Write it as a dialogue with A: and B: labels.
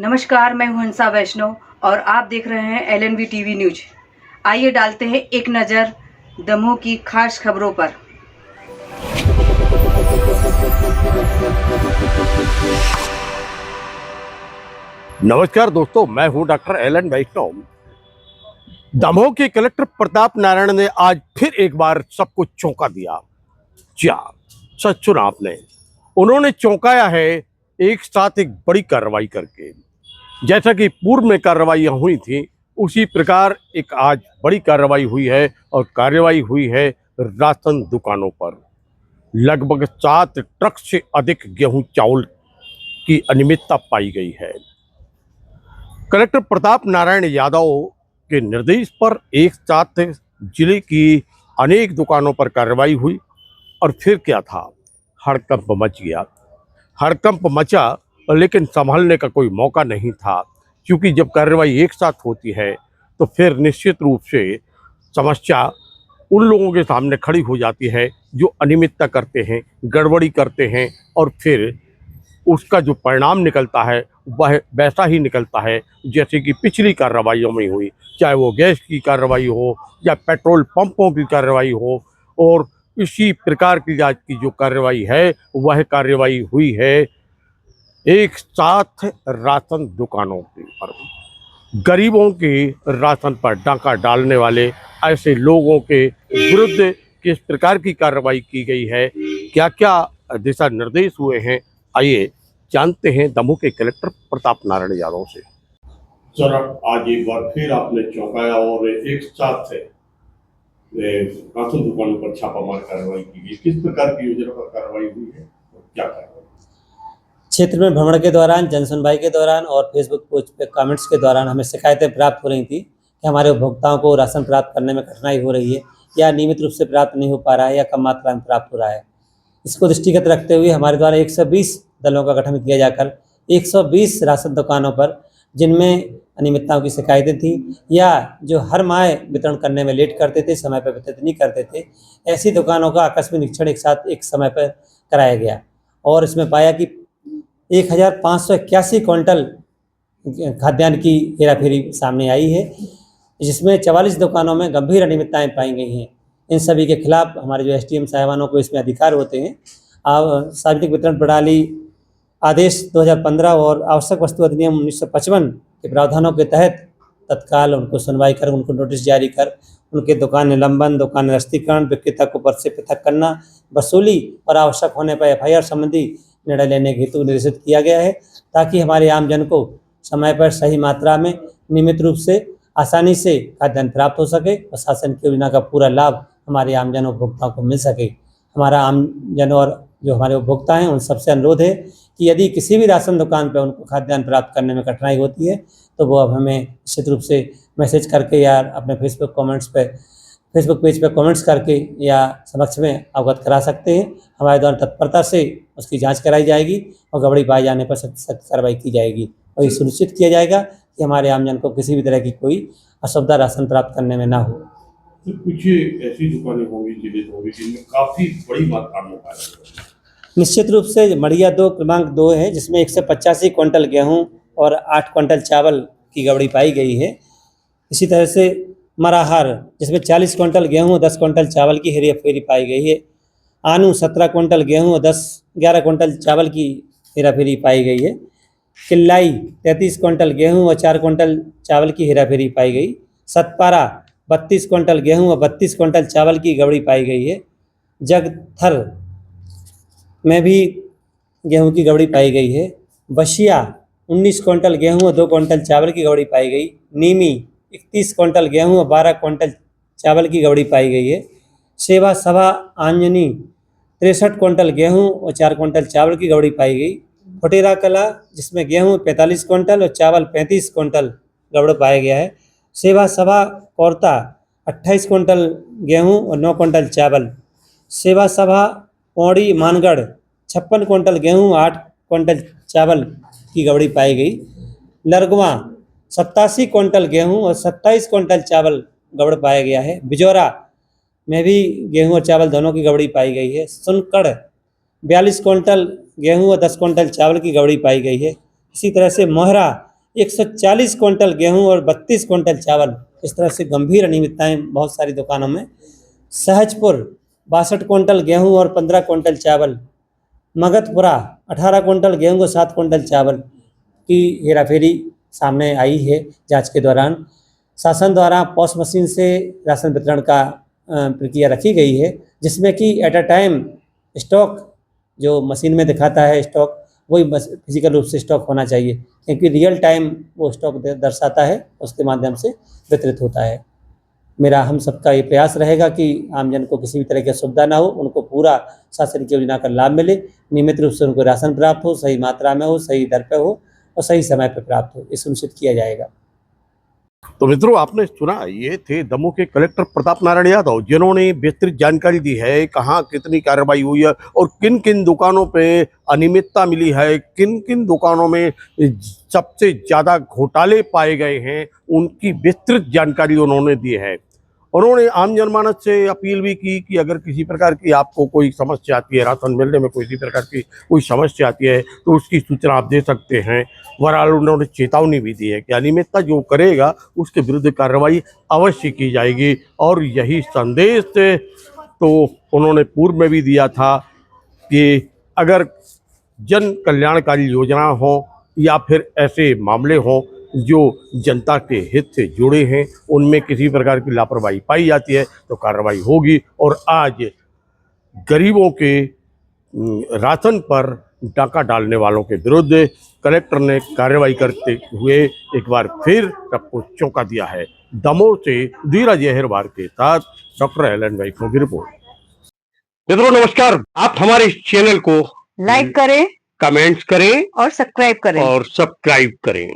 A: नमस्कार, मैं हूं हंसा वैष्णव और आप देख रहे हैं LNV टीवी न्यूज। आइए डालते हैं एक नज़र दमोह की खास खबरों पर।
B: नमस्कार दोस्तों, मैं हूं डॉक्टर एलन वैष्णव। दमोह के कलेक्टर प्रताप नारायण ने आज फिर एक बार सबको चौंका दिया। क्या सच सुना आपने? उन्होंने चौंकाया है एक साथ एक बड़ी कार्रवाई करके। जैसा कि पूर्व में कार्रवाइयां हुई थी, उसी प्रकार एक आज बड़ी कार्रवाई हुई है और कार्रवाई हुई है राशन दुकानों पर। लगभग 7 ट्रक से अधिक गेहूं चावल की अनियमितता पाई गई है। कलेक्टर प्रताप नारायण यादव के निर्देश पर एक साथ जिले की अनेक दुकानों पर कार्रवाई हुई और फिर क्या था, हड़कंप मच गया। हड़कंप मचा, लेकिन संभालने का कोई मौका नहीं था, क्योंकि जब कार्रवाई एक साथ होती है तो फिर निश्चित रूप से समस्या उन लोगों के सामने खड़ी हो जाती है जो अनियमितता करते हैं, गड़बड़ी करते हैं, और फिर उसका जो परिणाम निकलता है वह वैसा ही निकलता है जैसे कि पिछली कार्रवाइयों में हुई, चाहे वो गैस की कार्रवाई हो या पेट्रोल पंपों की कार्रवाई हो। और इसी प्रकार की जांच की जो कार्रवाई है वह कार्रवाई हुई है एक साथ राशन दुकानों के पर। गरीबों के राशन पर डाका डालने वाले ऐसे लोगों के विरुद्ध किस प्रकार की कार्रवाई की गई है, क्या क्या दिशा निर्देश हुए हैं, आइए जानते हैं दमोह के कलेक्टर प्रताप नारायण यादव से। सर, आज एक बार फिर आपने चौंकाया और एक साथ राशन दुकानों पर छापामार कार्रवाई की गई। किस प्रकार की योजना पर कार्रवाई हुई है और क्या कार्रवाई?
C: क्षेत्र में भ्रमण के दौरान, जनसुनवाई के दौरान और फेसबुक पोस्ट पे कमेंट्स के दौरान हमें शिकायतें प्राप्त हो रही थी कि हमारे उपभोक्ताओं को राशन प्राप्त करने में कठिनाई हो रही है, या नियमित रूप से प्राप्त नहीं हो पा रहा है, या कम मात्रा में प्राप्त हो रहा है। इसको दृष्टिगत रखते हुए हमारे द्वारा 120 दलों का गठन किया जाकर 120 राशन दुकानों पर जिनमें अनियमितताओं की शिकायतें थी, या जो हर माह वितरण करने में लेट करते थे, समय पर वितरित नहीं करते थे, ऐसी दुकानों का आकस्मिक निरीक्षण एक साथ एक समय पर कराया गया। और इसमें पाया कि 1581 क्विंटल खाद्यान्न की हेराफेरी सामने आई है, जिसमें 44 दुकानों में गंभीर अनियमितताएं पाई गई हैं। इन सभी के खिलाफ हमारे जो SDM साहिबानों को इसमें अधिकार होते हैं, सार्वजनिक वितरण प्रणाली आदेश 2015 और आवश्यक वस्तु अधिनियम 1955 के प्रावधानों के तहत तत्काल उनको सुनवाई कर, उनको नोटिस जारी कर, उनके दुकान निलंबन, दुकान निरस्तीकरण, विक्रेता को पद से पृथक करना, वसूली और आवश्यक होने पर FIR संबंधी निर्णय लेने के हेतु निर्देशित किया गया है, ताकि हमारे आमजन को समय पर सही मात्रा में नियमित रूप से आसानी से खाद्यान्न प्राप्त हो सके और शासन की योजना का पूरा लाभ हमारे आमजन उपभोक्ताओं को मिल सके। हमारा आमजन और जो हमारे उपभोक्ता हैं उन सबसे अनुरोध है कि यदि किसी भी राशन दुकान पर उनको खाद्यान्न प्राप्त करने में कठिनाई होती है तो वो अब हमें निश्चित रूप से मैसेज करके या अपने फेसबुक पेज पे कमेंट्स करके या समक्ष में अवगत करा सकते हैं। हमारे द्वारा तत्परता से उसकी जांच कराई जाएगी और गड़बड़ी पाए जाने पर सख्त कार्रवाई की जाएगी, और ये सुनिश्चित किया जाएगा कि हमारे आमजन को किसी भी तरह की कोई असुविधा राशन प्राप्त करने में ना हो।
B: तो कुछ ऐसी दुकानें होंगी जिनमें काफ़ी बड़ी मात्रा में पाया जाता है।
C: निश्चित रूप से मड़िया 2 क्रमांक 2 है, जिसमें 185 क्विंटल गेहूँ और 8 क्विंटल चावल की गड़बड़ी पाई गई है। इसी तरह से मराहार, जिसमें 40 क्विंटल गेहूँ और 10 क्विंटल चावल की हेराफेरी पाई गई है। आनू 17 क्विंटल गेहूँ और 11 क्विंटल चावल की हेराफेरी पाई गई है। किल्लाई 33 क्विंटल गेहूँ और 4 क्विंटल चावल की हेराफेरी पाई गई। सतपारा 32 क्विंटल गेहूँ और 32 क्विंटल चावल की गड़बड़ी पाई गई है। जगथर में भी गेहूँ की गड़बड़ी पाई गई है। बशिया 19 क्विंटल गेहूँ और 2 क्विंटल चावल की गड़बड़ी पाई गई। नीमी 31 क्विंटल गेहूँ और 12 क्विंटल चावल की गड़बड़ी पाई गई है। सेवा सभा आंजनी 63 क्विंटल गेहूँ और 4 क्विंटल चावल की गड़बड़ी पाई गई। फुटेरा कला, जिसमें गेहूँ 45 क्विंटल और चावल 35 क्विंटल गड़बड़ पाया गया है। सेवा सभा कोरता 28 क्विंटल गेहूँ और 9 क्विंटल चावल। सेवा सभा पौड़ी मानगढ़ 56 क्विंटल गेहूँ 8 क्विंटल चावल की गड़बड़ी पाई गई। लरगवा 87 क्विंटल गेहूँ और 27 क्विंटल चावल गड़बड़ पाया गया है। बिजौरा में भी गेहूँ और चावल दोनों की गड़बड़ी पाई गई है। सुनकड़ 42 क्विंटल गेहूँ और 10 क्विंटल चावल की गड़बड़ी पाई गई है। इसी तरह से मोहरा 140 क्विंटल गेहूं और 32 क्विंटल चावल, इस तरह से गंभीर अनियमितताएं बहुत सारी दुकानों में। सहजपुर 62 क्विंटल गेहूं और 15 क्विंटल चावल, मगधपुरा 18 क्विंटल गेहूं और 7 क्विंटल चावल की हेराफेरी सामने आई है जांच के दौरान। शासन द्वारा पॉस मशीन से राशन वितरण का प्रक्रिया रखी गई है, जिसमें कि एट अ टाइम स्टॉक जो मशीन में दिखाता है स्टॉक, वही फिजिकल रूप से स्टॉक होना चाहिए, क्योंकि रियल टाइम वो स्टॉक दर्शाता है, उसके माध्यम से वितरित होता है। मेरा हम सबका ये प्रयास रहेगा कि आमजन को किसी भी तरह की असुविधा ना हो, उनको पूरा शासन की योजना का लाभ मिले, नियमित रूप से उनको राशन प्राप्त हो, सही मात्रा में हो, सही दर पे हो और सही समय पर प्राप्त हो, ये सुनिश्चित किया जाएगा।
B: तो मित्रों, आपने सुना, ये थे दमोह के कलेक्टर प्रताप नारायण यादव, जिन्होंने विस्तृत जानकारी दी है कहाँ कितनी कार्रवाई हुई है और किन किन दुकानों पे अनियमितता मिली है, किन किन दुकानों में सबसे ज़्यादा घोटाले पाए गए हैं, उनकी विस्तृत जानकारी उन्होंने दी है। उन्होंने आम जनमानस से अपील भी की कि अगर किसी प्रकार की आपको कोई समस्या आती है, राशन मिलने में किसी प्रकार की कोई समस्या आती है, तो उसकी सूचना आप दे सकते हैं। बहरहाल उन्होंने चेतावनी भी दी है कि अनियमितता जो करेगा उसके विरुद्ध कार्रवाई अवश्य की जाएगी। और यही संदेश तो उन्होंने पूर्व में भी दिया था कि अगर जन कल्याणकारी योजना हो या फिर ऐसे मामले हों जो जनता के हित से जुड़े हैं, उनमें किसी प्रकार की लापरवाही पाई जाती है तो कार्रवाई होगी। और आज गरीबों के राशन पर डाका डालने वालों के विरुद्ध कलेक्टर ने कार्रवाई करते हुए एक बार फिर सबको चौंका दिया है। दमोह से धीरज अहिरवार के साथ डॉक्टर एलन वैष्णव की रिपोर्ट। मित्रों नमस्कार, आप हमारे इस चैनल को
A: लाइक करें,
B: कमेंट्स करें
A: और सब्सक्राइब करें।
B: और सब्सक्राइब करें।